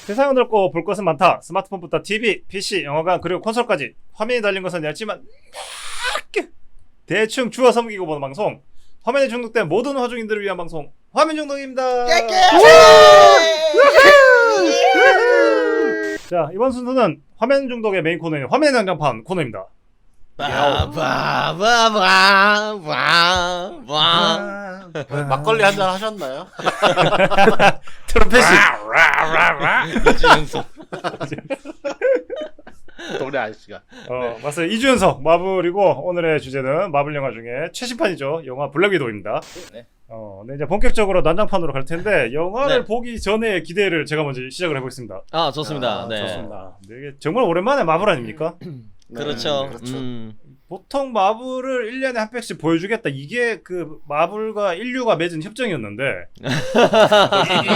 세상은 넓고 볼 것은 많다. 스마트폰부터 TV, PC, 영화관 그리고 콘솔까지 화면이 달린 것은 얇지만 대충 주워 섬기고 보는 방송. 화면에 중독된 모든 화중인들을 위한 방송 화면 중독입니다. 자, 이번 순서는 화면 중독의 메인 코너인 화면의 난장판 코너입니다. 막걸리 한잔 하셨나요? 트럼펫이 이주연석 노래 아저씨가. 맞아요. 이주연석 마블이고 오늘의 주제는 마블 영화 중에 최신판이죠. 영화 블랙 위도우입니다. 네. 네, 이제 본격적으로 난장판으로 갈 텐데 영화를 네. 보기 전에 기대를 제가 먼저 시작을 해보겠습니다. 아 좋습니다. 네. 좋습니다. 네, 이게 정말 오랜만에 마블 아닙니까? 그렇죠. 그렇죠. 보통 마블을 1년에 한 팩씩 보여주겠다. 이게 그 마블과 인류가 맺은 협정이었는데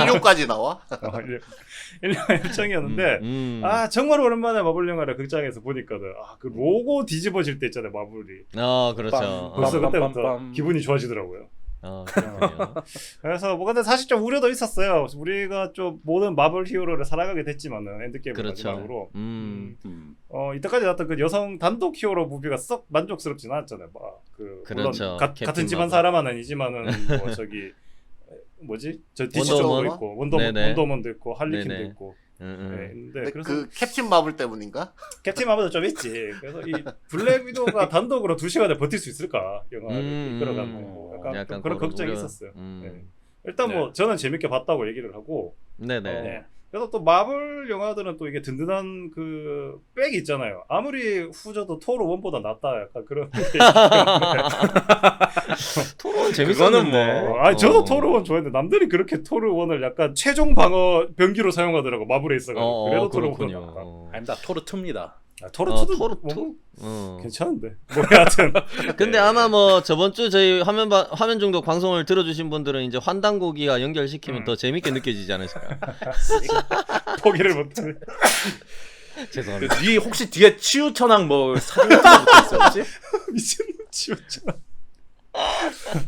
인류까지 나와? 1년의 협정이었는데 정말 오랜만에 마블 영화를 극장에서 보니까는 그 로고 뒤집어질 때 있잖아요. 마블이. 그렇죠. 벌써 그때부터 빰빰빰빰. 기분이 좋아지더라고요. 그렇군요. 그래서 뭐 근데 사실 좀 우려도 있었어요. 우리가 좀 모든 마블 히어로를 살아가게 됐지만은 엔드게임 그렇죠. 마지막으로 이때까지 나왔던 그 여성 단독 히어로 무비가 썩 만족스럽진 않았잖아요. 그렇죠. 물론 캡틴 같은 집안 마블. 사람은 아니지만은 뭐 저기 뭐지? 저 DC 쪽도 원더우먼? 있고 네네. 원더우먼도 있고 할리퀸도 네네. 있고. 네, 근데 근데 그래서 그 캡틴 마블 때문인가? 캡틴 마블도 좀 있지. 그래서 이 블랙 위도우가 단독으로 2시간에 버틸 수 있을까? 영화를 이끌어가는 뭐 약간 좀 그런 걱정이 있었어요. 네. 일단 뭐 저는 재밌게 봤다고 얘기를 하고 네네. 그래서 또 마블 영화들은 또 이게 든든한 그 백이 있잖아요. 아무리 후져도 토르 1보다 낫다 약간 그런 게 토론 재밌었는데. 저도 토르 1 좋아했는데 남들이 그렇게 토르 1을 약간 최종 방어 병기로 사용하더라고. 마블에 있어가지고 그래도 토르 1보다 낫다. 아닙니다. 토르 2입니다. 토르 2도 토르 뭐 2? 괜찮은데 뭐 하여튼 근데 아마 뭐 저번 주 저희 화면 중독 방송을 들어주신 분들은 이제 환단고기와 연결시키면 더 재밌게 느껴지지 않으실까? 포기를 못해. 죄송합니다. 네 혹시 뒤에 치우천왕 뭐 사진 같은 거 붙어 있었지? 미친놈 치웠잖아.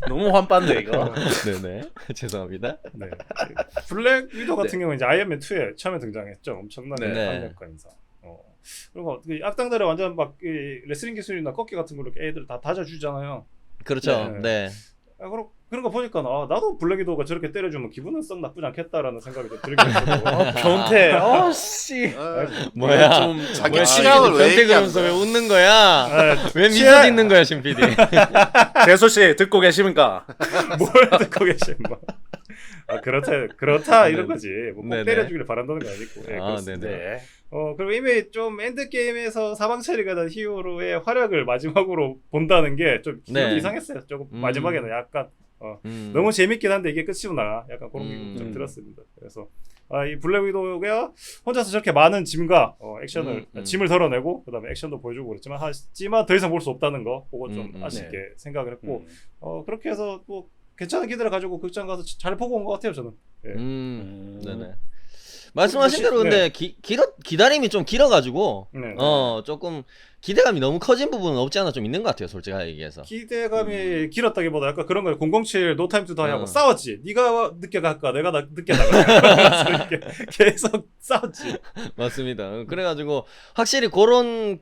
너무 환빠네 이거. 네네. 죄송합니다. 네. 블랙 위도 같은 네. 경우는 이제 아이언맨 2에 처음에 등장했죠. 엄청나게 네. 강력한 인사. 그리고 그 악당들의 완전 막 레슬링 기술이나 꺾기 같은 걸로 애들 다 다져주잖아요. 그렇죠. 네. 네. 그런 거 보니까 나도 블랙 위도우가 저렇게 때려주면 기분은 썩 나쁘지 않겠다라는 생각이 좀 들긴 했어요. 변태. 씨. 뭐야? 좀 자기 뭐야, 취향을 왜 변태 얘기하는 그러면서 왜 거야? 웃는 거야? 왜 미소 취향- 짓는 거야, 신 PD? 재수 씨 듣고 계십니까? 뭘 듣고 계신 뭐. 그렇다 이런 네네. 거지. 뭐꼭 네네. 때려주기를 바란다는 건 아니고. 네, 그렇습니다. 네네. 그리고 이미 좀 엔드게임에서 사방 처리가 된 히어로의 활약을 마지막으로 본다는 게 좀 네. 이상했어요. 조금 마지막에는 약간 너무 너무 재밌긴 한데 이게 끝이구나. 약간 그런 게 좀 들었습니다. 그래서 이 블랙 위도우가 혼자서 저렇게 많은 짐과 액션을 짐을 덜어내고 그다음에 액션도 보여주고 그랬지만 하지만 더 이상 볼 수 없다는 거 보고 좀 아쉽게 생각을 했고 그렇게 해서 뭐 괜찮은 기대를 가지고 극장 가서 잘 보고 온 것 같아요. 저는. 네네. 말씀하신 대로 근데 기다림이 좀 길어가지고 네. 조금 기대감이 너무 커진 부분은 없지 않아 좀 있는 것 같아요. 솔직하게 얘기해서. 기대감이 길었다기보다 약간 그런 거예요. 007 노 타임 투 다이 하고 싸웠지. 네가 늦게 갈까 내가 늦게 나갈까 계속 싸웠지. 맞습니다. 그래가지고 확실히 그런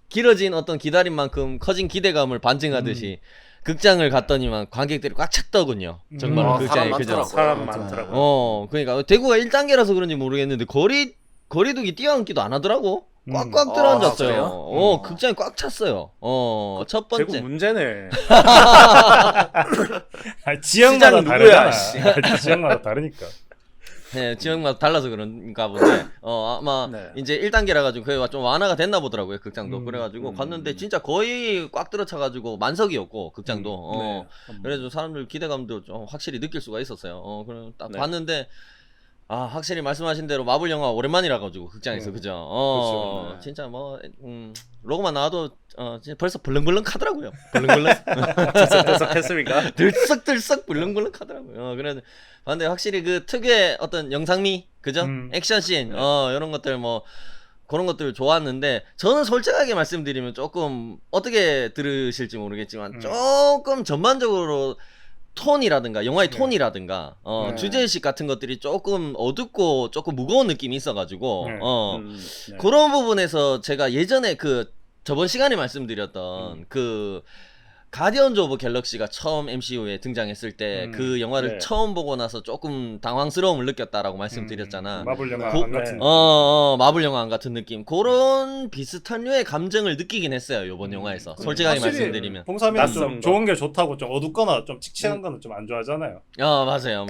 길어진 어떤 기다림만큼 커진 기대감을 반증하듯이 극장을 갔더니만 관객들이 꽉 찼더군요. 정말로 극장에 사람 그죠? 많더라고요. 사람 많더라고요. 그러니까 대구가 1단계라서 그런지 모르겠는데 거리두기 뛰어앉기도 안 하더라고. 꽉꽉 들어앉았어요. 그래요? 극장이 꽉 찼어요. 첫 대구 번째. 문제네. 지역마다 시장이 누구야, 다르잖아. 씨. 지역마다 다르니까. 네, 지역마다 달라서 그런가 본데, 아마, 네. 이제 1단계라 가지고, 그게 좀 완화가 됐나 보더라고요, 극장도. 그래가지고, 갔는데, 진짜 거의 꽉 들어차가지고, 만석이었고, 극장도. 네. 그래서 사람들 기대감도 좀 확실히 느낄 수가 있었어요. 그럼 딱 네. 봤는데, 확실히 말씀하신 대로 마블 영화 오랜만이라 가지고, 극장에서, 그죠? 그렇죠. 진짜 뭐, 로고만 나와도, 진짜 벌써 벌렁벌렁 하더라고요. 벌렁벌렁. 됐습니까? 들썩들썩 불렁불렁 하더라고요. 그래서 근데 확실히 그 특유의 어떤 영상미, 그죠? 액션씬, 이런 것들 뭐 그런 것들 좋았는데 저는 솔직하게 말씀드리면 조금 어떻게 들으실지 모르겠지만 조금 전반적으로 톤이라든가 영화의 네. 톤이라든가 네. 주제의식 같은 것들이 조금 어둡고 조금 무거운 느낌이 있어가지고 네. 네. 그런 부분에서 제가 예전에 그 저번 시간에 말씀드렸던 그 가디언즈 오브 갤럭시가 처음 MCU에 등장했을 때 그 영화를 네. 처음 보고 나서 조금 당황스러움을 느꼈다라고 말씀드렸잖아. 마블 영화 고- 안 같은. 마블 영화 같은 느낌. 그런 비슷한 류의 감정을 느끼긴 했어요, 요번 영화에서. 솔직하게 확실히 말씀드리면. 봉삼이는 낯선 좀 거. 좋은 게 좋다고 좀 어둡거나 좀 칙칙한 거는 좀 안 좋아하잖아요. 맞아요.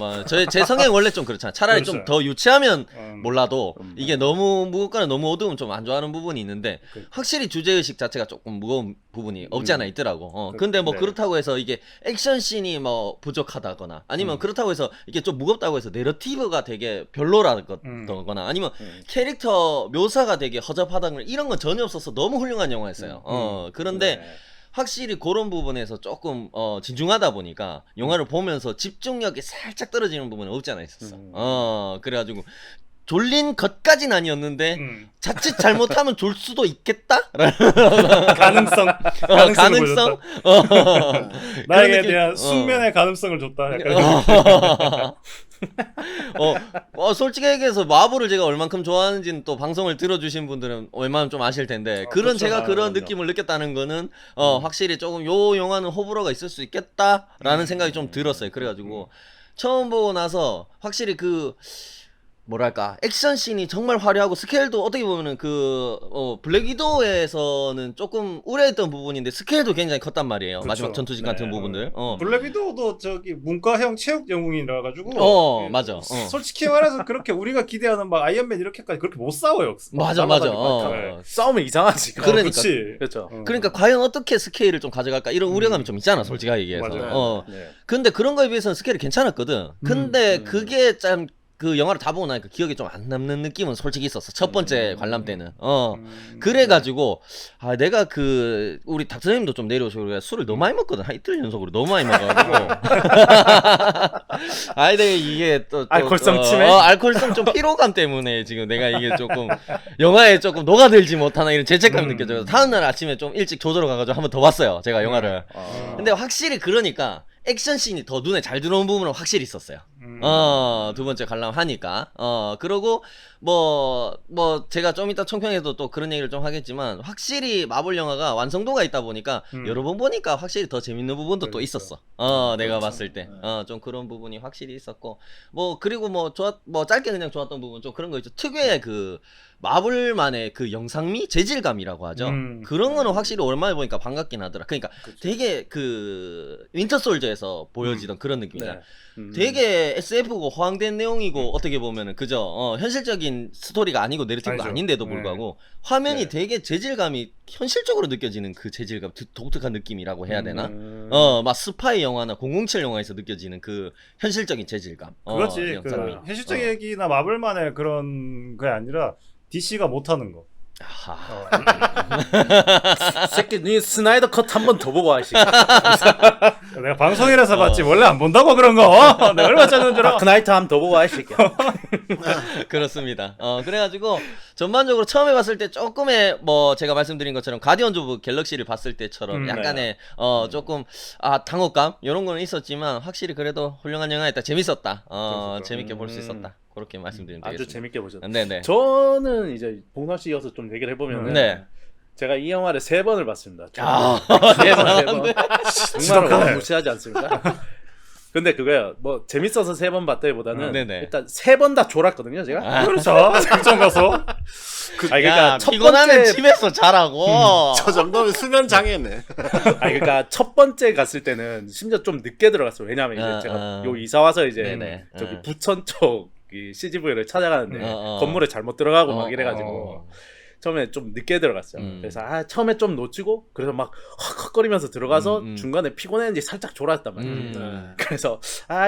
제 성향 원래 좀 그렇잖아. 차라리 좀 그렇죠. 더 유치하면 음. 몰라도 이게 너무 무겁거나 너무 어두우면 좀 안 좋아하는 부분이 있는데 그- 확실히 주제의식 자체가 조금 무거운 부분이 없지 않아 있더라고. 근데 뭐 네. 그렇다고 해서 이게 액션 씬이 뭐 부족하다거나 아니면 그렇다고 해서 이게 좀 무겁다고 해서 내러티브가 되게 별로라거나 아니면 캐릭터 묘사가 되게 허접하다거나 이런 건 전혀 없어서 너무 훌륭한 영화였어요. 그런데 네. 확실히 그런 부분에서 조금 진중하다 보니까 영화를 보면서 집중력이 살짝 떨어지는 부분은 없지 않아 있었어. 그래가지고 졸린 것까진 아니었는데 자칫 잘못하면 졸 수도 있겠다? 가능성. 가능성? 나에게 느낌- 대한 숙면의 가능성을 줬다. 약간 솔직히 얘기해서 마블을 제가 얼만큼 좋아하는지는 또 방송을 들어주신 분들은 웬만하면 좀 아실 텐데 그런 그렇죠. 제가 그런 그럼요. 느낌을 느꼈다는 거는 확실히 조금 요 영화는 호불호가 있을 수 있겠다라는 생각이 좀 들었어요. 그래가지고 처음 보고 나서 확실히 그 뭐랄까 액션 씬이 정말 화려하고 스케일도 어떻게 보면은 블랙 위도우에서는 조금 우려했던 부분인데 스케일도 굉장히 컸단 말이에요. 그렇죠. 마지막 전투진 같은 네. 부분들. 블랙 위도우도 저기 문과형 체육 영웅이라 가지고 맞아. 솔직히 말해서 그렇게 우리가 기대하는 막 아이언맨 이렇게까지 그렇게 못 싸워요. 맞아. 날아다니고. 싸우면 이상하지. 그러니까. 그치. 그렇죠. 그러니까 과연 어떻게 스케일을 좀 가져갈까 이런 우려감이 좀 있잖아, 솔직하게 얘기해서. 맞아요. 네. 근데 그런 거에 비해서는 스케일이 괜찮았거든. 근데 그게 참 그 영화를 다 보고 나니까 기억에 좀 안 남는 느낌은 솔직히 있었어. 첫 번째 관람 때는. 그래가지고 내가 우리 닥터님도 좀 내려오시고 그래 술을 너무 많이 먹거든. 한 이틀 연속으로 너무 많이 먹어가지고. 내가 이게 또 알코올성 치매? 알코올성 좀 피로감 때문에 지금 내가 이게 조금 영화에 조금 녹아들지 못하나 이런 죄책감이 느껴져서 다음날 아침에 좀 일찍 조져러 가가지고 한 번 더 봤어요. 제가 영화를. 근데 확실히 그러니까 액션 씬이 더 눈에 잘 들어온 부분은 확실히 있었어요. 두 번째 관람하니까. 그러고 뭐 제가 좀 이따 총평에도 또 그런 얘기를 좀 하겠지만 확실히 마블 영화가 완성도가 있다 보니까 여러 번 보니까 확실히 더 재밌는 부분도 또 있었어. 내가 봤을 때. 좀 그런 부분이 확실히 있었고. 그리고 짧게 그냥 좋았던 부분 좀 그런 거 있죠. 특유의 그 마블만의 그 영상미 재질감이라고 하죠. 그런 거는 확실히 오랜만에 보니까 반갑긴 하더라. 그러니까 되게 그 윈터 솔저에서 보여지던 그런 느낌이야. 되게 SF고 허황된 내용이고 어떻게 보면은 그저 현실적인 스토리가 아니고 내러티브가 아니죠. 아닌데도 네. 불구하고 화면이 되게 재질감이 현실적으로 느껴지는 그 재질감, 독특한 느낌이라고 해야 되나? 막 스파이 영화나 007 영화에서 느껴지는 그 현실적인 재질감. 그렇지. 영상미. 현실적이나 마블만의 그런 게 아니라 DC가 못하는 거. 새끼 니 스나이더 컷 한 번 더 보고 하시. 내가 방송이라서 봤지 원래 안 본다고 그런 거. 내가 얼마 짜는 줄 알아. 다크나이트 한 번 더 보고 하시. 그렇습니다. 그래가지고 전반적으로 처음에 봤을 때 조금의 제가 말씀드린 것처럼 가디언즈 오브 갤럭시를 봤을 때처럼 약간의 조금 당혹감 이런 거는 있었지만 확실히 그래도 훌륭한 영화였다. 재밌었다. 재밌게 볼 수 있었다. 그렇게 말씀드리면 아주 되겠습니다. 재밌게 보셨어요. 네네. 저는 이제 봉선 씨 이어서 좀 얘기를 해보면 네. 제가 이 영화를 3번을 봤습니다. 네 정말 어마무시하지 않습니까? 근데 그거요. 재밌어서 3번 봤다기보다는 네네. 일단 3번 다 졸았거든요, 제가. 그렇죠. 극장 가서. 그러니까 첫 피곤하면 번째 집에서 자라고. 저 정도면 수면 장애네. 그러니까 첫 번째 갔을 때는 심지어 좀 늦게 들어갔어요. 왜냐면 이제 제가 요 이사 와서 이제 네네. 저기 부천 쪽 이 CGV를 찾아가는데 건물에 잘못 들어가고 막 이래가지고 처음에 좀 늦게 들어갔어요. 그래서 처음에 좀 놓치고 그래서 막 헉헉거리면서 들어가서 중간에 피곤했는지 살짝 졸았단 말이에요. 그래서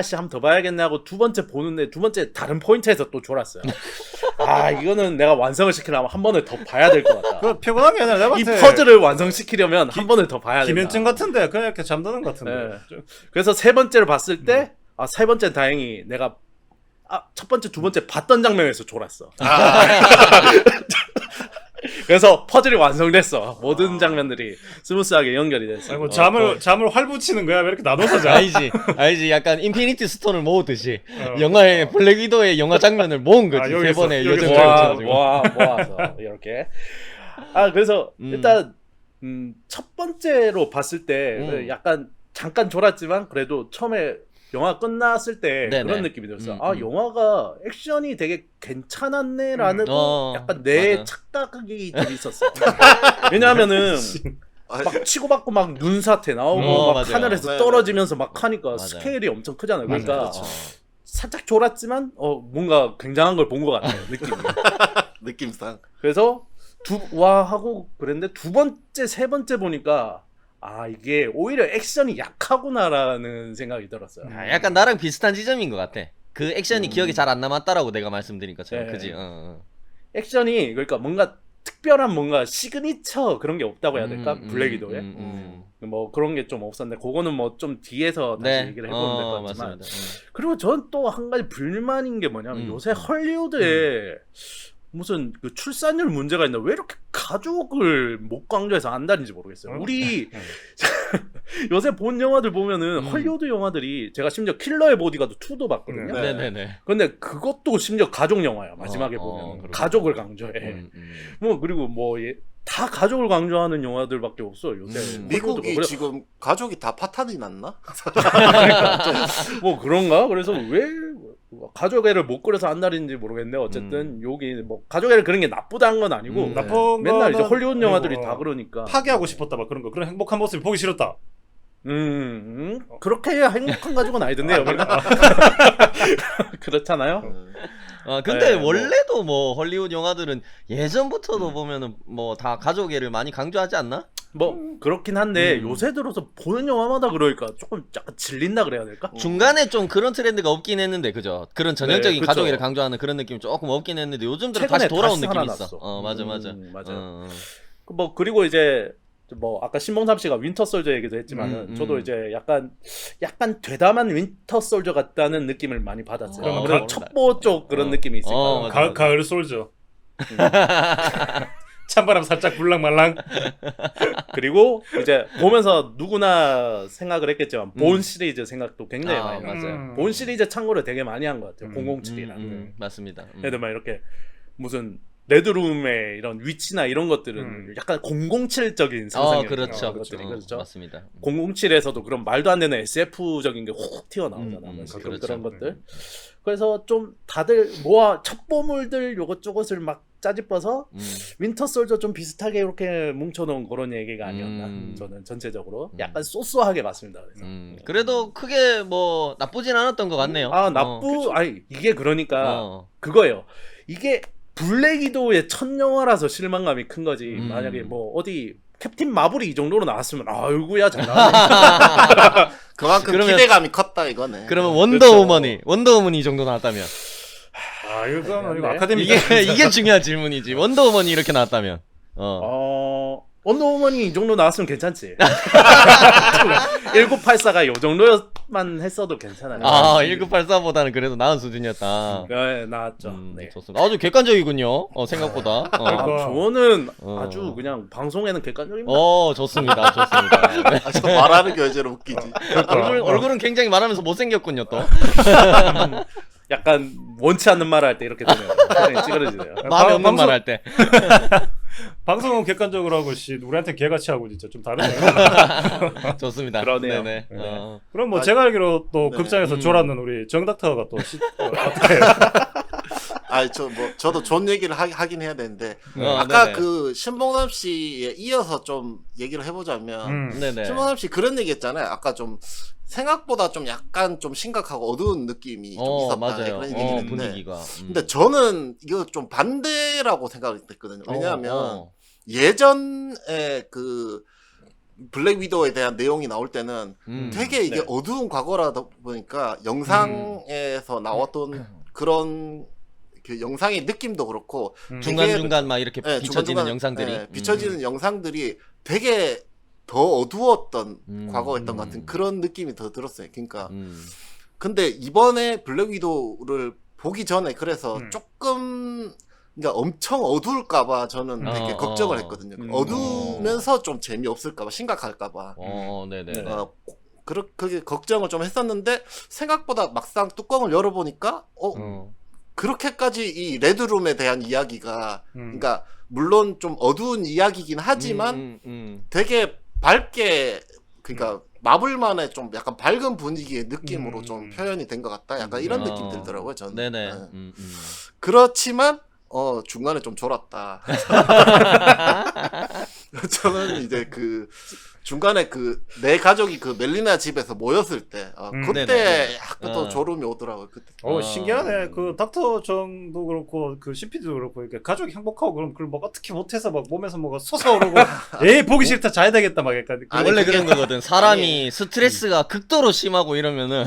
씨 한 번 더 봐야겠네 하고 두 번째 보는데 두 번째 다른 포인트에서 또 졸았어요. 이거는 내가 완성을 시키려면 한 번을 더 봐야 될 것 같다. 그 피곤한 게 아니라 내가 이 봤을 때 퍼즐을 완성시키려면 한 번을 더 봐야 된다. 기면증 같은데 그냥 이렇게 잠드는 것 같은데. 네. 그래서 세 번째를 봤을 때 세 번째는 다행히 내가 첫 번째, 두 번째 봤던 장면에서 졸았어. 그래서 퍼즐이 완성됐어. 모든 장면들이 스무스하게 연결이 됐어. 아이고 잠을 활붙이는 거야 왜 이렇게 나눠서 자? 알지 약간 인피니티 스톤을 모으듯이 영화의 블랙 위도의 영화 장면을 모은 거지. 세 여기서, 번의 여기서 여정 모아서 이렇게. 그래서 일단 첫 번째로 봤을 때 약간 잠깐 졸았지만 그래도 처음에 영화 끝났을 때 네네. 그런 느낌이 들었어. 영화가 액션이 되게 괜찮았네라는 약간 내 맞아. 착각이 좀 있었어. 왜냐하면은 막 치고받고 막 눈사태 나오고 막 맞아요. 하늘에서 네, 떨어지면서 막 하니까 맞아요. 스케일이 엄청 크잖아요. 그러니까 맞아요. 살짝 졸았지만 뭔가 굉장한 걸 본 것 같아요. 느낌이. 느낌상. 그래서 와 하고 그랬는데 두 번째 세 번째 보니까 이게 오히려 액션이 약하구나라는 생각이 들었어요. 약간 나랑 비슷한 지점인 것 같아. 그 액션이 기억에 잘 안 남았다라고 내가 말씀드린 것처럼 네. 그지? 액션이 그러니까 뭔가 특별한 뭔가 시그니처 그런 게 없다고 해야 될까? 블랙 위도에 뭐 그런 게 좀 없었는데 그거는 뭐 좀 뒤에서 다시 얘기를 해보면 될 것 같지만 맞습니다. 그리고 전 또 한 가지 불만인 게 뭐냐면 요새 헐리우드에 무슨 그 출산율 문제가 있나 왜 이렇게 가족을 못 강조해서 안다는지 모르겠어요. 우리 요새 본 영화들 보면은 헐리우드 영화들이 제가 심지어 킬러의 보디가드 2도 봤거든요. 네. 네네네. 근데 그것도 심지어 가족 영화야. 마지막에 보면 그렇구나. 가족을 강조해. 뭐 그리고 뭐 다 가족을 강조하는 영화들밖에 없어 요새. 미국이 그래- 지금 가족이 다 파탄이 났나? 뭐 그런가? 그래서 왜 가족애를 못 그려서 안달인지 모르겠는데 어쨌든 여기 뭐 가족애를 그런 게 나쁘다는 건 아니고 나쁜 맨날 이제 거는 헐리우드 영화들이 아니고, 다 그러니까 파괴하고 싶었다 막 그런 거 그런 행복한 모습이 보기 싫었다. 그렇게 해야 행복한 가족은 아니던데 여기는 그렇잖아요. 근데 네, 원래도 뭐 헐리우드 영화들은 예전부터도 보면은 뭐 다 가족애를 많이 강조하지 않나? 뭐 그렇긴 한데 요새 들어서 보는 영화마다 그러니까 조금 약간 질린다 그래야 될까? 중간에 좀 그런 트렌드가 없긴 했는데 그죠? 그런 전형적인 그쵸. 가족애를 강조하는 그런 느낌이 조금 없긴 했는데 요즘 들어 최근에 다시 돌아온 다시 느낌이 살아났어. 있어. 맞아. 맞아요. 뭐 그리고 이제 뭐 아까 신봉삼 씨가 윈터 솔저 얘기도 했지만은 저도 이제 약간 되담한 윈터 솔저 같다는 느낌을 많이 받았어요. 그러면 아무래도 첩보 쪽 그런 느낌이 있으니까. 맞아. 가을 솔져. 찬바람 살짝 불랑말랑. 그리고 이제 보면서 누구나 생각을 했겠지만 본 시리즈 생각도 굉장히 많이 났어요. 맞아요. 본 시리즈 참고로 되게 많이 한 것 같아요. 007이랑. 맞습니다. 애들 막 이렇게 무슨 레드룸의 이런 위치나 이런 것들은 약간 007적인 상상이 그렇죠. 것들이 그렇죠. 맞습니다. 007에서도 그런 말도 안 되는 SF적인 게 훅 튀어나오잖아. 그렇죠. 그런 것들. 그래서 좀 다들 첩보물들 요것저것을 막 짜집어서 윈터 솔저 좀 비슷하게 이렇게 뭉쳐놓은 그런 얘기가 아니었나. 저는 전체적으로 약간 소소하게 봤습니다. 그래서. 그래도 크게 뭐 나쁘진 않았던 것 같네요. 아니 이게 그러니까 그거예요. 이게 블랙 위도우의 첫 영화라서 실망감이 큰 거지. 만약에 뭐 어디 캡틴 마블이 이 정도로 나왔으면 아이고야 잘 나왔네. 그만큼 그러면- 기대감이 컸다 이거네. 그러면 그렇죠. 원더우먼이 이 정도 나왔다면 이거 아카데미 이게 중요한 질문이지. 원더우먼이 이렇게 나왔다면 원더우먼이 이 정도 나왔으면 괜찮지. 1984가 이 정도만 했어도 괜찮아요. 1984보다는 그래도 나은 수준이었다. 네, 나왔죠. 네. 좋습니다. 아주 객관적이군요. 생각보다. 저는 아주 그냥 방송에는 객관적입니다. 좋습니다. 네. 저 말하는 게 어제로 웃기지. 얼굴은 굉장히 말하면서 못생겼군요, 또. 약간 원치 않는 말을 할 때 이렇게 되네요. 네, 찌그러지네요. 마음에 없는 방송- 말 할 때. 방송은 객관적으로 하고 우리한테 개같이 하고 진짜 좀 다르네요. 좋습니다. 그러네요. 네네. 네. 그럼 뭐 제가 알기로 또 네. 극장에서 졸았는 우리 정 닥터가 또 어떻게 저도 존 얘기를 하긴 해야 되는데 아까 네네. 그 신봉남 씨에 이어서 좀 얘기를 해보자면 네네. 신봉남 씨 그런 얘기 했잖아요. 아까 좀 생각보다 좀 약간 좀 심각하고 어두운 느낌이 좀 있었다 맞아요. 그런 얘기를 했는데 분위기가. 근데 저는 이거 좀 반대라고 생각을 했거든요. 왜냐하면 예전에 그 블랙 위도우에 대한 내용이 나올 때는 되게 이게 네. 어두운 과거라다 보니까 영상에서 나왔던 그런 그 영상의 느낌도 그렇고 중간중간 막 이렇게 네, 비춰지는 중간중간, 영상들이. 네, 비춰지는 영상들이 되게 더 어두웠던 과거였던 것 같은 그런 느낌이 더 들었어요. 그러니까 근데 이번에 블랙 위도우를 보기 전에 그래서 조금 그러니까 엄청 어두울까봐 저는 되게 어, 걱정을 어. 했거든요. 어두우면서 좀 재미없을까봐, 심각할까봐. 네네. 그게 걱정을 좀 했었는데 생각보다 막상 뚜껑을 열어보니까 그렇게까지 이 레드룸에 대한 이야기가 그러니까 물론 좀 어두운 이야기긴 하지만 되게 밝게 그러니까 마블만의 좀 약간 밝은 분위기의 느낌으로 좀 표현이 된 것 같다. 약간 이런 느낌 들더라고요. 저는. 네네. 그렇지만 중간에 좀 졸았다. 저는 이제 그 중간에 그 내 가족이 그 멜리나 집에서 모였을 때 그때 네네. 약간 또 졸음이 오더라고요. 그때. 신기하네. 그 닥터 정도 그렇고 그 CP도 그렇고 이렇게 가족이 행복하고 그럼 그걸 뭐 어떻게 못해서 막 몸에서 뭐가 솟아오르고 에이 보기 싫다 자야 되겠다 막 약간 아니, 원래 그게- 그런 거거든. 사람이 스트레스가 극도로 심하고 이러면은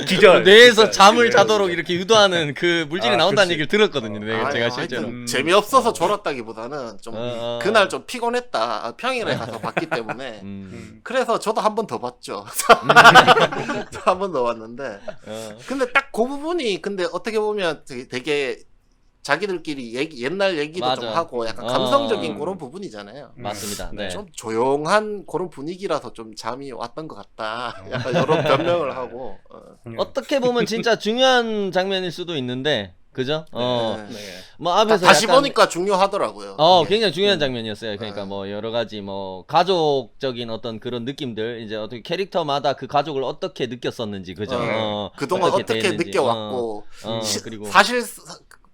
기절. 뇌에서 진짜. 잠을 기절. 자도록 이렇게 유도하는 그 물질이 나온다는 그치. 얘기를 들었거든요. 아니, 제가 하여튼 실제로. 재미없어서 졸았다기보다는 좀 그날 좀 피곤했다. 평일에 가서 봤기 때문에 그래서 저도 한 번 더 봤죠. 한 번 더 봤는데 근데 딱 그 부분이 근데 어떻게 보면 되게 자기들끼리 옛날 얘기도 맞아. 좀 하고 약간 감성적인 그런 부분이잖아요. 맞습니다. 네. 좀 조용한 그런 분위기라서 좀 잠이 왔던 것 같다. 약간 이런 변명을 하고. 어떻게 보면 진짜 중요한 장면일 수도 있는데, 그죠? 네. 뭐 앞에서 다시 약간 보니까 중요하더라고요. 이게. 굉장히 중요한 장면이었어요. 그러니까 뭐 여러 가지 뭐 가족적인 어떤 그런 느낌들, 이제 어떻게 캐릭터마다 그 가족을 어떻게 느꼈었는지, 그죠? 그동안 어떻게 대했는지. 느껴왔고 그리고 사실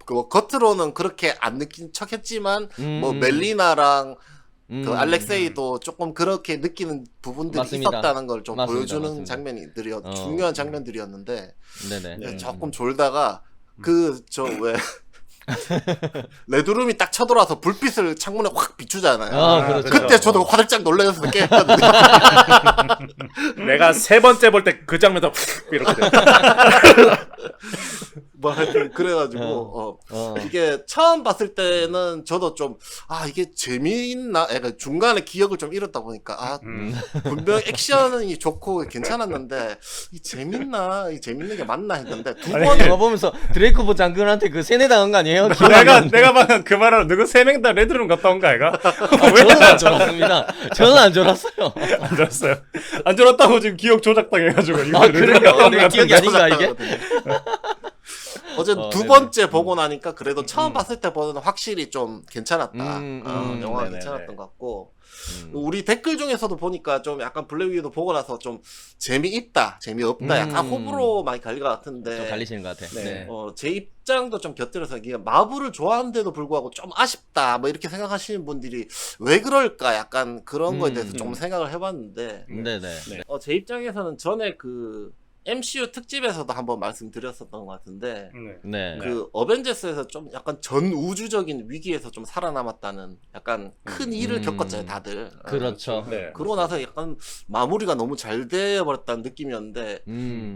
그 겉으로는 그렇게 안 느낀 척했지만 뭐 멜리나랑 그 알렉세이도 조금 그렇게 느끼는 부분들이 맞습니다. 있었다는 걸 좀 맞습니다. 보여주는 맞습니다. 중요한 장면들이었는데 네네. 네, 조금 졸다가 그 저 왜 레드룸이 딱 쳐들어와서 불빛을 창문에 확 비추잖아요. 그렇죠. 그때 저도 화들짝 놀라서 깼거든요. 내가 세 번째 볼 때 그 장면도 이렇게 돼. 뭐 하여튼 그래가지고 이게 처음 봤을 때는 저도 좀 이게 재미있나 약간 중간에 기억을 좀 잃었다 보니까 분명 액션이 좋고 괜찮았는데 이 재밌나 이 재밌는 게 맞나 했는데 두 번 영화 보면서 드레이크보 장군한테 그 세뇌당한 거 아니에요? 기억이 안 나는데. 내가 방금 그 말하러 누구 3명 다 레드룸 갔다 온 거 아이가? 저는 안 졸았습니다. 저는 안 졸았어요. 안 졸았어요. 안 졸았다고 지금 기억 조작당해가지고 이거 그래요? 내 기억이 아닌가 이게? 어쨌든 두 네네. 번째 보고 나니까 그래도 처음 봤을 때보다는 확실히 좀 괜찮았다. 영화가 네네네. 괜찮았던 것 같고 우리 댓글 중에서도 보니까 좀 약간 블랙 위도 보고 나서 좀 재미있다, 재미없다 약간 호불호 많이 갈릴 것 같은데 좀 갈리시는 것 같아. 네. 제 입장도 좀 곁들여서 이게 마블을 좋아하는데도 불구하고 좀 아쉽다 뭐 이렇게 생각하시는 분들이 왜 그럴까 약간 그런 거에 대해서 좀 생각을 해봤는데 네네. 제 입장에서는 전에 그 MCU 특집에서도 한번 말씀드렸었던 것 같은데 네. 그 어벤져스에서 좀 약간 전 우주적인 위기에서 좀 살아남았다는 약간 큰 일을 겪었잖아요 다들. 그렇죠. 네. 그러고 나서 약간 마무리가 너무 잘 되어버렸다는 느낌이었는데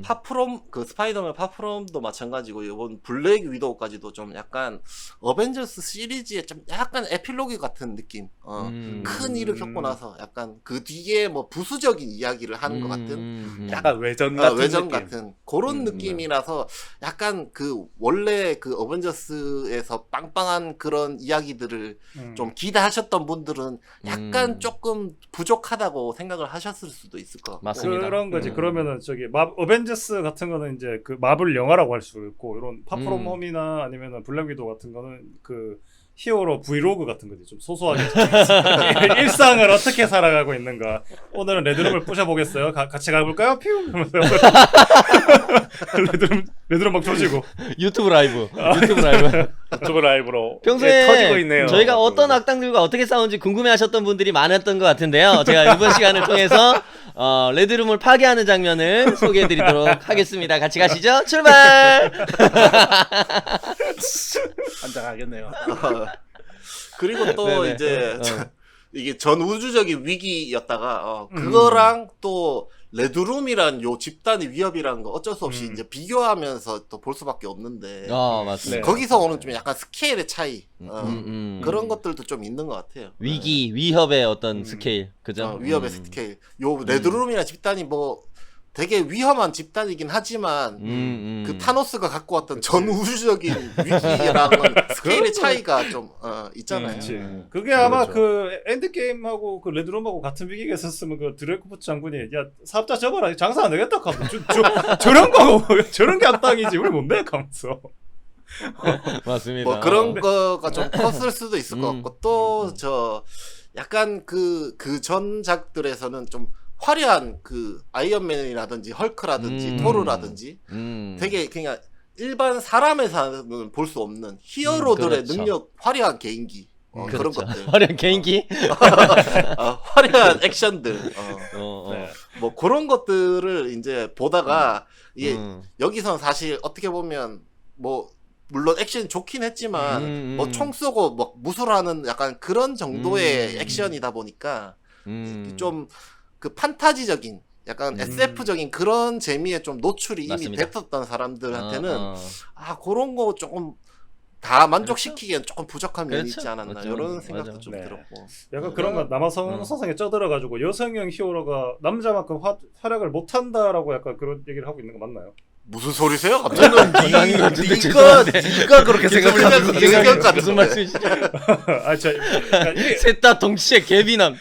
파프롬 그 스파이더맨 파프롬도 마찬가지고 이번 블랙 위도우까지도 좀 약간 어벤져스 시리즈의 좀 약간 에필로그 같은 느낌. 큰 일을 겪고 나서 약간 그 뒤에 뭐 부수적인 이야기를 하는 것 같은 약간 외전 같은 외전 느낌. 같은 그런 느낌이라서 약간 그 원래 그 어벤져스에서 빵빵한 그런 이야기들을 좀 기대하셨던 분들은 약간 조금 부족하다고 생각을 하셨을 수도 있을 것 같고 맞습니다. 그런 거지. 그러면은 저기 어벤져스 같은 거는 이제 그 마블 영화라고 할 수 있고 이런 파프롬 홈이나 아니면은 블랙 위도우 같은 거는 그 히어로 브이로그 같은 거지. 좀 소소하게 일상을 어떻게 살아가고 있는가. 오늘은 레드룸을 부셔보겠어요. 같이 가볼까요? 퓨. 이러면서 레드룸 막 조지고. 유튜브 라이브. 유튜브 라이브. 유튜브 라이브로 평소에 터지고 있네요. 저희가 어떤 악당들과 어떻게 싸운지 궁금해하셨던 분들이 많았던 것 같은데요. 제가 이번 시간을 통해서 레드룸을 파괴하는 장면을 소개해드리도록 하겠습니다. 같이 가시죠. 출발. 한장하겠네요. 그리고 또 네네. 이제 이게 전 우주적인 위기였다가 그거랑 또 레드룸이란 요 집단의 위협이라는 거 어쩔 수 없이 이제 비교하면서 또 볼 수밖에 없는데 맞습니다. 네. 거기서 오는 좀 약간 스케일의 차이 그런 것들도 좀 있는 것 같아요. 위기, 위협의 어떤 스케일, 그죠? 위협의 스케일. 요 레드룸이나 집단이 뭐 되게 위험한 집단이긴 하지만 그 타노스가 갖고 왔던 전 우주적인 위기랑은 스케일의 차이가 좀 있잖아요. 그치. 그게 아마 그렇죠. 그 엔드게임하고 그 레드룸하고 같은 위기가 있었으면 그 드레이크포트 장군이 야 사업자 접어라 장사 안 되겠다 하면 저런 거 저런 게 악당이지 우리 뭔데 하면서 맞습니다. 뭐 그런 거가 좀 컸을 수도 있을 것 같고 또 저 약간 그 전작들에서는 좀 화려한 그 아이언맨이라든지 헐크라든지 토르라든지 되게 그냥 일반 사람에서는 볼 수 없는 히어로들의 그렇죠. 능력 화려한 개인기 그런 그렇죠. 것들 화려한 개인기. 화려한 액션들 네. 뭐 그런 것들을 이제 보다가 이게 여기선 사실 어떻게 보면 뭐 물론 액션이 좋긴 했지만 뭐 총 쏘고 뭐 무술하는 약간 그런 정도의 액션이다 보니까 좀 그 판타지적인 약간 SF적인 그런 재미에 좀 노출이 맞습니다. 이미 됐었던 사람들한테는 아 그런 거 조금 다 만족시키기엔 조금 부족한 면이 그렇죠. 있지 않았나 맞죠. 이런 생각도 맞아. 좀 네. 들었고 약간 그런 거 남아성 사상에 쪄들어가지고 여성형 히어로가 남자만큼 활약을 못한다라고 약간 그런 얘기를 하고 있는 거 맞나요? 무슨 소리세요? 갑자기 아닌 것 같은데 죄송한데. 네가 그렇게 생각하는 무슨 생각 같은데 무슨 말씀이시죠? 셋 다 동시에 개비남.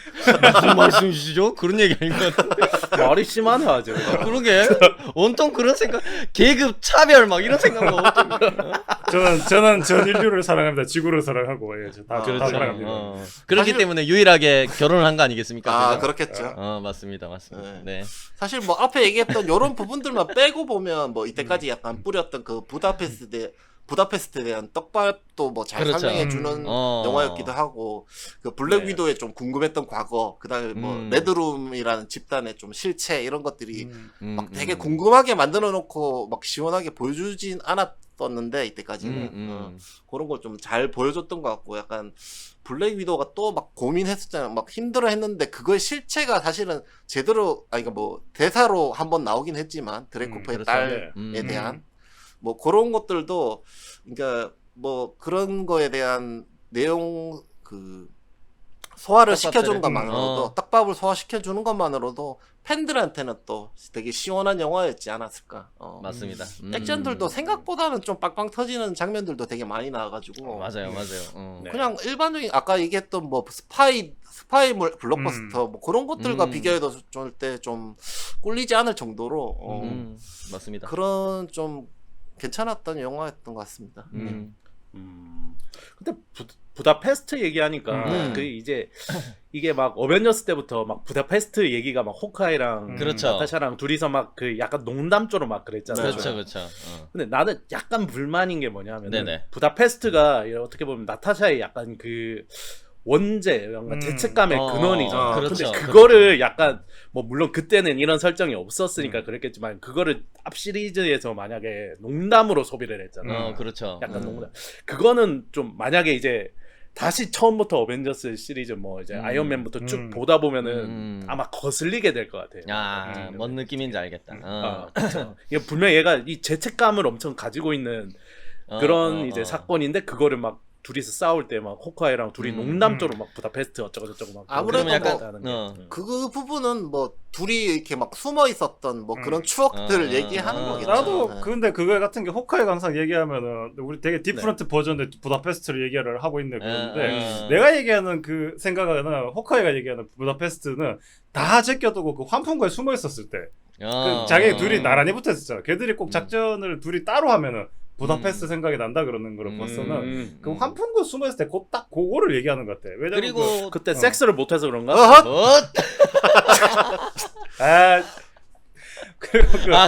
무슨 말씀이시죠? 그런 얘기 아닌 것 같은데. 말이 심하네 아주. 그러게 온통 그런 생각, 계급 차별 막 이런 생각만 온통. 저는 전 인류를 사랑합니다. 지구를 사랑하고 예, 다 그렇죠. 사랑합니다. 그렇기 사실- 때문에 유일하게 결혼을 한 거 아니겠습니까? 아 그죠? 그렇겠죠. 맞습니다. 네. 사실 뭐 앞에 얘기했던 이런 부분들만 빼고 보면 뭐 이때까지 약간 뿌렸던 그 부다페스트에 대한 떡밥도 뭐 잘 그렇죠. 설명해 주는 영화였기도 하고 그 블랙 네. 위도의 좀 궁금했던 과거 그다음에 뭐 레드룸이라는 집단의 좀 실체 이런 것들이 막 되게 궁금하게 만들어 놓고 막 시원하게 보여주진 않았었는데 이때까지는 그런 걸 좀 잘 보여줬던 것 같고 약간 블랙 위도가 또 막 고민했었잖아요. 막 힘들어 했는데 그거의 실체가 사실은 제대로 그러니까 뭐 대사로 한번 나오긴 했지만 드레코프의 그렇죠. 딸에 대한 뭐 그런 것들도 그러니까 뭐 그런 거에 대한 내용 그 소화를 떡밥들을. 시켜주는 것만으로도 떡밥을 소화시켜주는 것만으로도 팬들한테는 또 되게 시원한 영화였지 않았을까. 맞습니다. 액션들도 생각보다는 좀 빵빵 터지는 장면들도 되게 많이 나와가지고 맞아요. 네. 그냥 일반적인 아까 얘기했던 뭐 스파이물 블록버스터 뭐 그런 것들과 비교해도 좀 때 좀 꿀리지 않을 정도로 맞습니다. 그런 좀 괜찮았던 영화였던 것 같습니다. 근데 부다페스트 얘기하니까 그 이제 이게 막 어벤져스 때부터 막 부다페스트 얘기가 막 호크아이랑 그렇죠. 나타샤랑 둘이서 막 그 약간 농담조로 막 그랬잖아요. 그렇죠. 근데 나는 약간 불만인 게 뭐냐면 네네. 부다페스트가 어떻게 보면 나타샤의 약간 그 원제, 뭔가 죄책감의 근원이잖아. 아, 그렇죠. 근데 그거를 약간 뭐 물론 그때는 이런 설정이 없었으니까 그랬겠지만 그거를 앞 시리즈에서 만약에 농담으로 소비를 했잖아. 그렇죠. 약간 농담. 그거는 좀 만약에 이제 다시 처음부터 어벤져스 시리즈 뭐 이제 아이언맨부터 쭉 보다 보면은 아마 거슬리게 될 것 같아요. 뭔 느낌인지 알겠다. 그렇죠. 이게 분명 얘가 이 죄책감을 엄청 가지고 있는 그런 이제 사건인데 그거를 막 둘이서 싸울 때 막 호크아이랑 둘이 농담조로 막 부다페스트 어쩌고 저쩌고 막 아무래도 그런 뭐 하는 게. 그 부분은 뭐 둘이 이렇게 막 숨어 있었던 뭐 그런 추억들을 얘기하는 거겠죠. 나도 네. 근데 그거 같은 게 호카이가 항상 얘기하면은 우리 되게 디프런트 버전의 부다페스트를 얘기를 하고 있는 그런데 내가 얘기하는 그 생각은 호카이가 얘기하는 부다페스트는 다 제껴두고 그 환풍구에 숨어 있었을 때 그 자기 둘이 나란히 붙어 있었잖아. 걔들이 꼭 작전을 둘이 따로 하면은 부다페스트 생각이 난다 그러는 거를 봤어는 그 환풍구 숨어 있을 때 딱 그거를 얘기하는 것 같아. 왜냐면 그리고 그때 섹스를 못해서 그런가?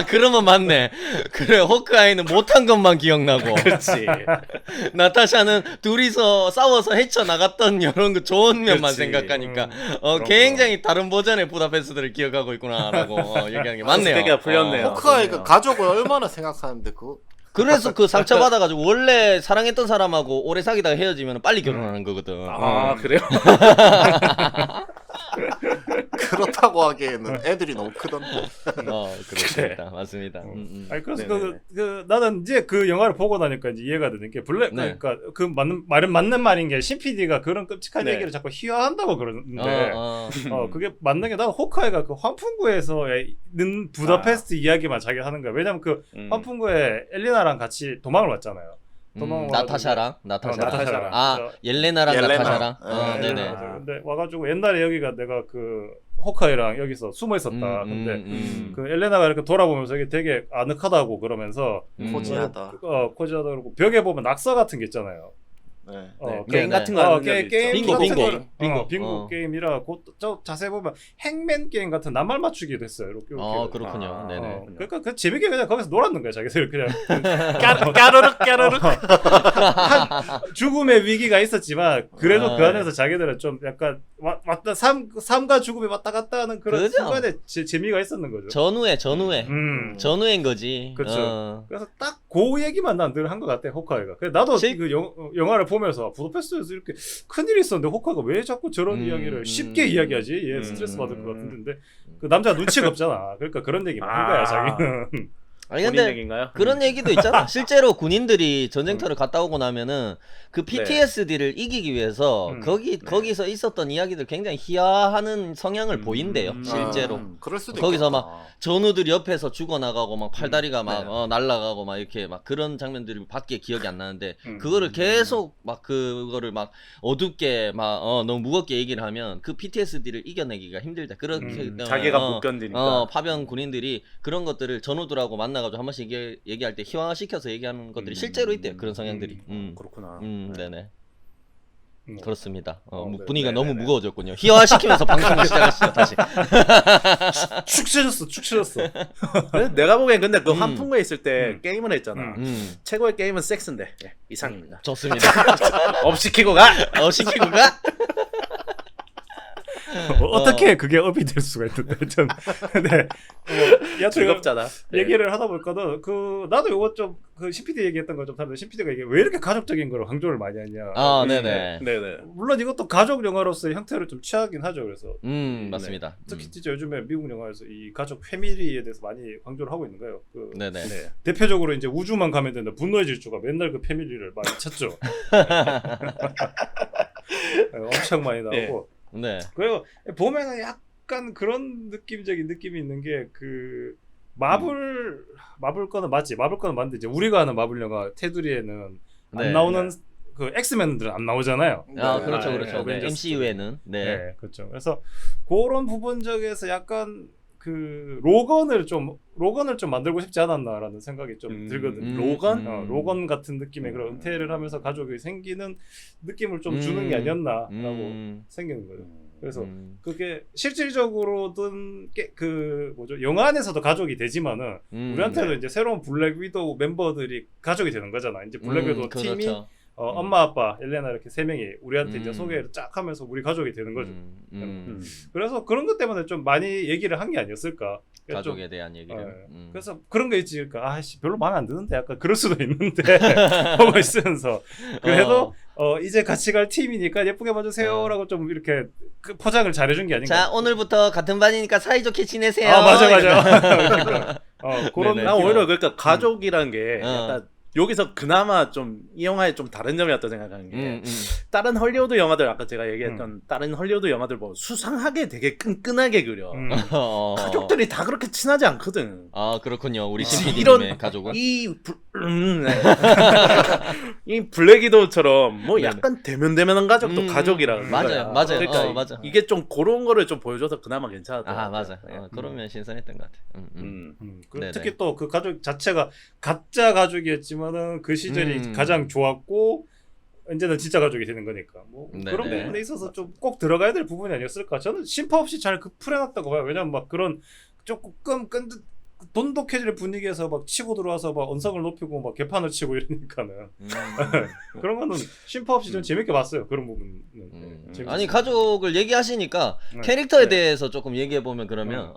그러면 맞네. 그래, 호크아이는 못한 것만 기억나고. 그렇지. 나타샤는 둘이서 싸워서 헤쳐나갔던 이런 거 좋은 면만 그렇지. 생각하니까 굉장히 다른 버전의 부다페스트를 기억하고 있구나라고 얘기하는 게 맞네요. 스펙이 풀렸네요. 호크아이가 가족을 얼마나 생각하는데 그래서 그 상처받아가지고 원래 사랑했던 사람하고 오래 사귀다가 헤어지면 빨리 결혼하는 거거든. 그래요? 그렇다고 하기에는 애들이 너무 크던데. 그렇습니다. 맞습니다. 아니 그래서 네네. 나는 이제 그 영화를 보고 나니까 이제 이해가 되는 게 네. 그러니까 그 맞는 말인 게 신PD가 그런 끔찍한 네. 얘기를 자꾸 희화한다고 그러는데 그게 맞는 게 나는 호크아이가 그 환풍구에서 있는 부다페스트 이야기만 자기가 하는 거야. 왜냐면 그 환풍구에 엘리나랑 같이 도망을 왔잖아요. 나타샤랑 나타샤랑. 옐레나랑 옐레나. 나타샤랑. 네. 네네. 근데 와가지고 옛날에 여기가 내가 그 호크아이랑 여기서 숨어 있었다. 근데 그 엘레나가 이렇게 돌아보면서 이게 되게 아늑하다고 그러면서 코지하다. 코지하다 그러고 벽에 보면 낙서 같은 게 있잖아요. 네. 게임 네네. 같은 거 하는 게임 빙고, 같은 빙고. 거를- 빙고. 빙고 게임이라 저 자세히 보면 행맨 게임 같은 낱말 맞추기도 했어요. 이렇게. 그렇군요. 네네. 그러니까 그 재밌게 그냥 거기서 놀았는 거야 자기들 그냥 까르륵. 죽음의 위기가 있었지만 그래도 그 네. 안에서 자기들은 좀 약간 삶과 죽음이 왔다 갔다 하는 그런 그죠. 순간에 재미가 있었는 거죠. 전후인 거지. 그렇죠. 그래서 딱 그 얘기만 난 늘 한 것 같아 호카이가. 그래 나도 그 영화를 보면서 부다페스트에서 이렇게 큰일이 있었는데 호카가 왜 자꾸 저런 이야기를 쉽게 이야기하지? 얘 스트레스 받을 것 같은데 그 남자 눈치가 없잖아. 그러니까 그런 얘기만 한 거야 자기는. 아니 본인 근데 얘기인가요? 그런 얘기도 있잖아. 실제로 군인들이 전쟁터를 갔다 오고 나면은 그 PTSD를 이기기 위해서 거기서 있었던 이야기들 굉장히 희화하는 성향을 보인대요. 실제로. 그럴 수도 거기서 있겠다. 막 전우들이 옆에서 죽어나가고 막 팔다리가 막 날아가고 막 이렇게 막 그런 장면들이 밖에 기억이 안 나는데 그거를 계속 막 그거를 막 어둡게 막 너무 무겁게 얘기를 하면 그 PTSD를 이겨내기가 힘들다. 그렇게 자기가 못 견디니까. 파병 군인들이 그런 것들을 전우들하고 만나가지고 한 번씩 얘기할 때 희화시켜서 얘기하는 것들이 실제로 있대요. 그런 성향들이. 그렇구나. 네네. 그렇습니다. 네, 분위기가 네, 너무 네, 네. 무거워졌군요. 희화시키면서 방송을 시작하시죠 다시. 축 처졌어. 내가 보기엔 근데 그 환풍구에 있을 때 게임을 했잖아. 최고의 게임은 섹스인데 이상입니다. 좋습니다. 업 시키고 가. 시키고 가. 어떻게 그게 업이 될 수가 있는데 전 근데 여튼 즐겁잖아. 얘기를 하다 보니까는 그 나도 요거 좀 그 CPD 얘기했던 거 좀 다른데 CPD가 이게 왜 이렇게 가족적인 걸 강조를 많이 하냐. 네네. 네네. 물론 이것도 가족 영화로서의 형태를 좀 취하긴 하죠. 그래서 맞습니다. 특히 진짜 요즘에 미국 영화에서 이 가족 패밀리에 대해서 많이 강조를 하고 있는 거예요. 그 네네. 네. 대표적으로 이제 우주만 가면 된다. 분노의 질주가 맨날 그 패밀리를 많이 찾죠. 엄청 많이 나오고. 네. 그리고 보면은 약간 그런 느낌적인 느낌이 있는 게 그 마블 거는 맞지. 마블 거는 맞는데 이제 우리가 아는 마블 영화 테두리에는 안 나오는 그 엑스맨들은 안 나오잖아요. 그렇죠. 어벤져스. MCU에는 네, 그렇죠. 그래서 그런 부분적에서 약간 그 로건을 좀 만들고 싶지 않았나라는 생각이 좀 들거든요. 로건? 로건 같은 느낌의 그런 은퇴를 하면서 가족이 생기는 느낌을 좀 주는 게 아니었나라고 생기는 거예요. 그래서 그게 실질적으로든 그 뭐죠 영화 안에서도 가족이 되지만은 우리한테도 이제 새로운 블랙 위도우 멤버들이 가족이 되는 거잖아. 이제 블랙 위도우 팀이 엄마 아빠 엘레나 이렇게 세 명이 우리한테 이제 소개를 쫙 하면서 우리 가족이 되는 거죠. 그래서 그런 것 때문에 좀 많이 얘기를 한 게 아니었을까. 가족에 대한 얘기를. 그래서 그런 거 있지. 그러니까 아씨 별로 마음에 안 드는데 약간 그럴 수도 있는데 보고 있으면서 그래도 이제 같이 갈 팀이니까 예쁘게 봐주세요라고 좀 이렇게 그 포장을 잘해준 게 아닌가. 자 오늘부터 같은 반이니까 사이좋게 지내세요. 맞아. 그러니까, 그런 난 오히려 그러니까 가족이란 게 약간 여기서 그나마 좀 이 영화의 좀 다른 점이었다 생각하는 게 다른 헐리우드 영화들 아까 제가 얘기했던 다른 헐리우드 영화들 뭐 수상하게 되게 끈끈하게 그려. 가족들이 다 그렇게 친하지 않거든. 그렇군요. 우리 신PD님의 이런 가족은 이 블랙 위도우처럼 뭐 약간 대면대면한 가족도 가족이라는 맞아요. 거야. 맞아요. 그러니까 맞아. 이게 좀 그런 거를 좀 보여줘서 그나마 괜찮았다. 맞아. 그러면 신선했던 것 같아. 특히 또 그 가족 자체가 가짜 가족이었지만은 그 시절이 가장 좋았고 이제는 진짜 가족이 되는 거니까 뭐 그런 부분에 있어서 좀 꼭 들어가야 될 부분이 아니었을까. 저는 심파 없이 잘 풀어놨다고 봐요. 왜냐면 막 그런 조금 돈독해질 분위기에서 막 치고 들어와서 막 언성을 높이고 막 개판을 치고 이러니까는 그런 거는 심파 없이 좀 재밌게 봤어요. 그런 부분은. 아니 가족을 얘기하시니까 캐릭터에 대해서 조금 얘기해 보면 그러면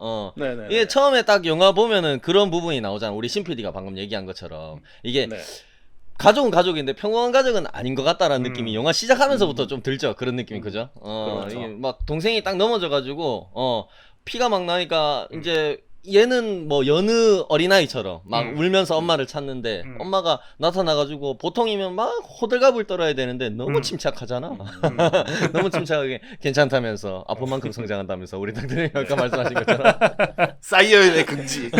이게 처음에 딱 영화 보면은 그런 부분이 나오잖아. 우리 신PD가 방금 얘기한 것처럼 이게 가족은 가족인데 평범한 가족은 아닌 것 같다라는 느낌이 영화 시작하면서부터 좀 들죠. 그런 느낌이 그죠? 그렇죠. 이게 막 동생이 딱 넘어져가지고 피가 막 나니까 이제 얘는 뭐 여느 어린아이처럼 막 울면서 엄마를 찾는데 엄마가 나타나가지고 보통이면 막 호들갑을 떨어야 되는데 너무 침착하잖아. 너무 침착하게 괜찮다면서 아픈 만큼 성장한다면서 우리 당들이 아까 말씀하신 것처럼. 사이언의 긍지.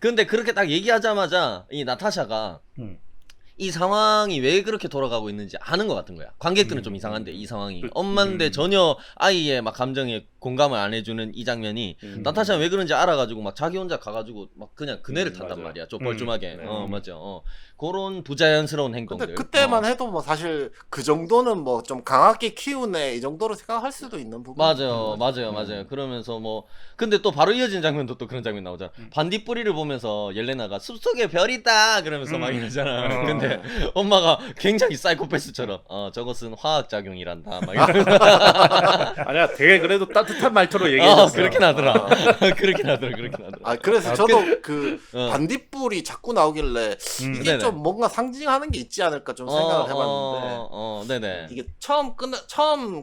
근데 그렇게 딱 얘기하자마자 이 나타샤가 이 상황이 왜 그렇게 돌아가고 있는지 아는 것 같은 거야. 관객들은 좀 이상한데 이 상황이 엄마인데 전혀 아이의 막 감정에 공감을 안 해주는 이 장면이 나타샤는 왜 그런지 알아가지고 막 자기 혼자 가가지고 막 그냥 그네를 탄단 맞아요. 말이야. 좀 뻘쭘하게. 맞아. 그런 부자연스러운 행동들. 근데 그때만 해도 뭐 사실 그 정도는 뭐 좀 강하게 키우네 이 정도로 생각할 수도 있는 부분. 맞아요. 그러면서 뭐 근데 또 바로 이어진 장면도 또 그런 장면 나오잖아. 반딧불이를 보면서 옐레나가 숲속에 별이 있다 그러면서 막 이러잖아. 근데 엄마가 굉장히 사이코패스처럼 저것은 화학 작용이란다. 막 이러면서 아니야 되게 그래도 따뜻한 말투로 얘기해줬어. 그렇게 나더라. 그렇게 나더라. 아 그래서 저도 그 반딧불이 자꾸 나오길래 이게 네네. 좀 뭔가 상징하는 게 있지 않을까 좀 생각을 해봤는데 네네. 이게 처음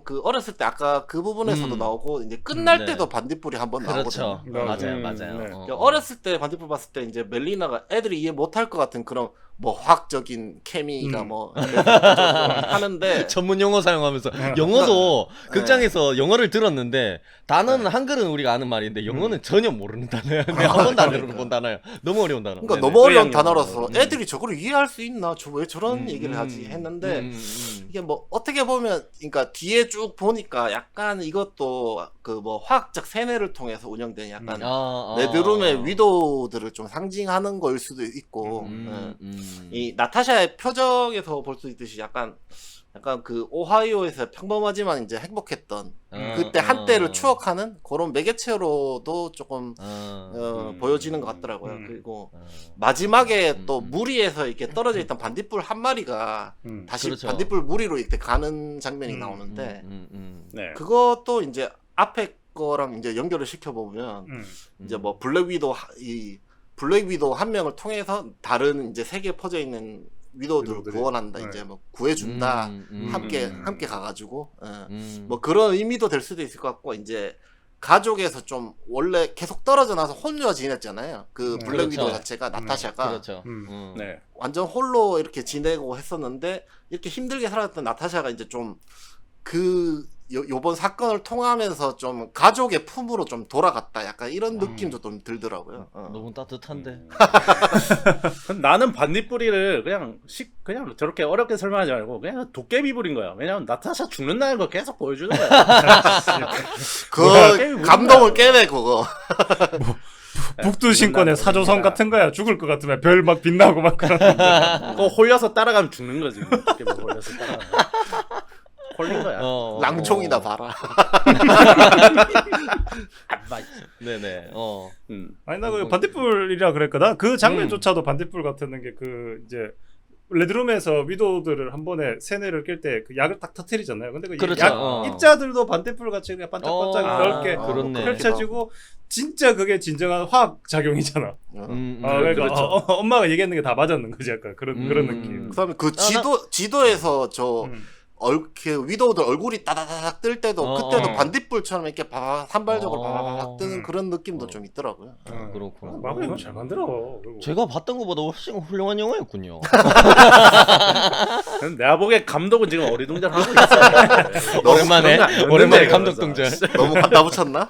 그 어렸을 때 아까 그 부분에서도 나오고 이제 끝날 네. 때도 반딧불이 한번 그렇죠. 나오거든요. 맞아요. 네. 어렸을 때 반딧불 봤을 때 이제 멜리나가 애들이 이해 못할 것 같은 그런 뭐 화학적인 케미가 뭐 하는데 전문 용어 사용하면서 영어도 극장에서 영어를 들었는데 단어는 한글은 우리가 아는 말인데 영어는 전혀 모르는 단어야. 내가 한 번도 안 들어본 단어야. 너무 어려운 단어. 그러니까 네네. 너무 어려운 의향이 단어라서 애들이 저걸 이해할 수 있나? 저 왜 저런 얘기를 하지? 했는데 이게 뭐 어떻게 보면 그러니까 뒤에 쭉 보니까 약간 이것도 그 뭐 화학적 세뇌를 통해서 운영된 약간 레드룸의 위도우들을 좀 상징하는 거일 수도 있고 이 나타샤의 표정에서 볼 수 있듯이 약간 그 오하이오에서 평범하지만 이제 행복했던 그때 한때를 추억하는 그런 매개체로도 조금 보여지는 것 같더라고요. 그리고 마지막에 또 무리에서 이렇게 떨어져 있던 반딧불 한 마리가 다시 그렇죠. 반딧불 무리로 이렇게 가는 장면이 나오는데 네. 그것도 이제 앞에 거랑 이제 연결을 시켜보면 이제 뭐 블랙 위도우 한 명을 통해서 다른 이제 세계에 퍼져 있는 위도우들을 위도우들이, 구원한다 네. 이제 뭐 구해준다 함께 가가지고 뭐 그런 그런 의미도 될 수도 있을 것 같고 이제 가족에서 좀 원래 계속 떨어져 나서 혼자 지냈잖아요. 그 블랙 그렇죠. 위도우 자체가 나타샤가 그렇죠. 네. 완전 홀로 이렇게 지내고 했었는데 이렇게 힘들게 살았던 나타샤가 이제 좀 요번 사건을 통하면서 좀 가족의 품으로 좀 돌아갔다 약간 이런 느낌도 좀 들더라고요. 너무 따뜻한데. 나는 반딧불이를 그냥 저렇게 어렵게 설명하지 말고 그냥 도깨비불인 거야. 왜냐면 나타샤 죽는다는 거 계속 보여주는 거야. 그 감동을 깨네 그거. 북두신권의 사조선 같은 거야. 죽을 것 같으면 별 막 빛나고 막 그런. 그거 홀려서 따라가면 죽는 거지. 도깨비 홀려서 따라가면. 홀린 거야. 랑총이다 봐라. 네네. 아니 나 그 반딧불이라 그랬거든. 그 장면조차도 반딧불 같은 게 그 이제 레드룸에서 위도우들을 한 번에 세뇌를 깰 때 그 약을 딱 터뜨리잖아요. 근데 그 그렇죠. 약 입자들도 반딧불 같이 그냥 반짝반짝 넓게 그렇네. 펼쳐지고 진짜 그게 진정한 화학 작용이잖아. 그러니까 그렇죠. 엄마가 얘기했는 게 다 맞았는 거지 약간 그런 느낌. 그다음에 그 지도에서 저 그 위도우들 얼굴이 따다다닥 뜰 때도 그때도 반딧불처럼 이렇게 산발적으로 바바박 뜨는 그런 느낌도 좀 있더라고요. 그렇구나. 마블이 잘 만들어. 그리고. 제가 봤던 것보다 훨씬 훌륭한 영화였군요. 내가 보기엔 감독은 지금 어리둥절하고 있어. 오랜만에 감독 동절. 너무 갖다 붙였나?